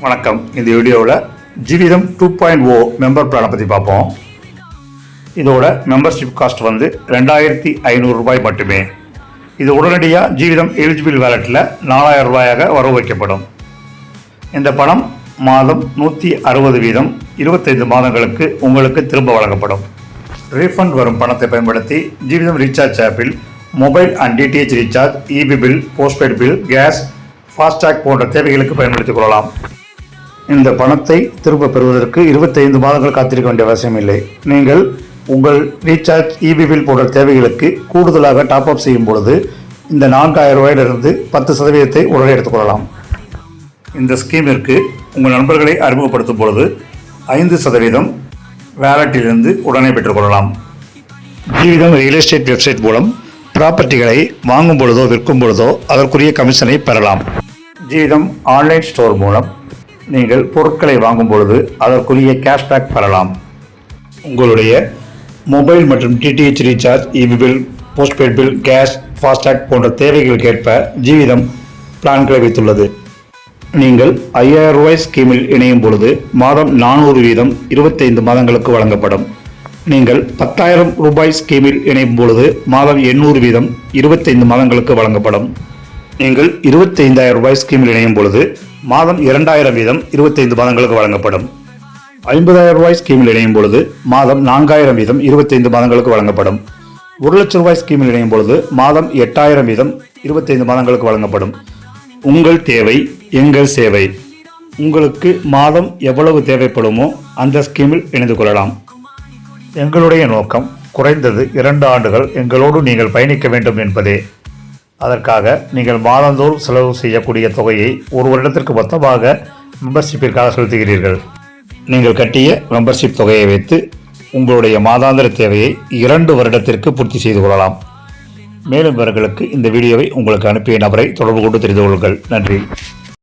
வணக்கம். இந்த வீடியோவில் ஜீவிதம் 2.0 மெம்பர் பிளானை பற்றி பார்ப்போம். இதோட மெம்பர்ஷிப் காஸ்ட் வந்து 2500 ரூபாய் மட்டுமே. இது உடனடியாக ஜீவிதம் எலிஜிபிள் வேலெட்டில் 4000 ரூபாயாக வரவு வைக்கப்படும். இந்த பணம் மாதம் 160 வீதம் 25 மாதங்களுக்கு உங்களுக்கு திரும்ப வழங்கப்படும். ரீஃபண்ட் வரும் பணத்தை பயன்படுத்தி ஜீவிதம் ரீசார்ஜ் ஆப்பில் mobile and DTH recharge, EB bill, postpaid bill, gas, FASTag போன்ற தேவைகளுக்கு பயன்படுத்திக் கொள்ளலாம். இந்த பணத்தை திரும்ப பெறுவதற்கு 25 மாதங்கள் காத்திருக்க வேண்டிய அவசியம் இல்லை. நீங்கள் உங்கள் ரீசார்ஜ், இபி பில் போன்ற தேவைகளுக்கு கூடுதலாக டாப் அப் செய்யும் பொழுது இந்த 4000 ரூபாயிலிருந்து 10% உடனே எடுத்துக்கொள்ளலாம். இந்த ஸ்கீமிற்கு உங்கள் நண்பர்களை அறிமுகப்படுத்தும் பொழுது 5% வேலட்டிலிருந்து உடனே பெற்றுக்கொள்ளலாம். ஜீவிதம் ரியல் எஸ்டேட் வெப்சைட் மூலம் ப்ராப்பர்ட்டிகளை வாங்கும் பொழுதோ விற்கும் பொழுதோ அதற்குரிய கமிஷனை பெறலாம். ஜீவிதம் ஆன்லைன் ஸ்டோர் மூலம் நீங்கள் பொருட்களை வாங்கும் பொழுது அதற்குரிய கேஷ்பேக் பெறலாம். உங்களுடைய மொபைல் மற்றும் DTH recharge, EB bill, postpaid bill, gas, FASTag போன்ற தேவைகளுக்கேற்ப ஜீவிதம் பிளான்களை வைத்துள்ளது. நீங்கள் 5000 ரூபாய் ஸ்கீமில் இணையும் பொழுது மாதம் 400 வீதம் 25 மாதங்களுக்கு வழங்கப்படும். நீங்கள் 10,000 ரூபாய் ஸ்கீமில் இணையும் பொழுது மாதம் 800 வீதம் 25 மாதங்களுக்கு வழங்கப்படும். நீங்கள் 25,000 ரூபாய் ஸ்கீமில் இணையும் பொழுது மாதம் 2000 வீதம் 25 மாதங்களுக்கு வழங்கப்படும். 50,000 ரூபாய் ஸ்கீமில் இணையும் பொழுது மாதம் 4000 வீதம் 25 மாதங்களுக்கு வழங்கப்படும். 1,00,000 ரூபாய் ஸ்கீமில் இணையும் பொழுது மாதம் 8000 வீதம் 25 மாதங்களுக்கு வழங்கப்படும். உங்கள் தேவை எங்கள் சேவை. உங்களுக்கு மாதம் எவ்வளவு தேவைப்படுமோ அந்த ஸ்கீமில் இணைந்து கொள்ளலாம். எங்களுடைய நோக்கம் குறைந்தது 2 ஆண்டுகள் எங்களோடு நீங்கள் பயணிக்க வேண்டும் என்பதே. அதற்காக நீங்கள் மாதந்தோறும் செலவு செய்யக்கூடிய தொகையை ஒரு வருடத்திற்கு மொத்தமாக மெம்பர்ஷிப்பிற்காக செலுத்துகிறீர்கள். நீங்கள் கட்டிய மெம்பர்ஷிப் தொகையை வைத்து உங்களுடைய மாதாந்திர தேவையை 2 வருடத்திற்கு பூர்த்தி செய்து கொள்ளலாம். மேலும் விவரங்களுக்கு இந்த வீடியோவை உங்களுக்கு அனுப்பிய நபரை தொடர்பு கொண்டு தெரிந்து கொள்ளுங்கள். நன்றி.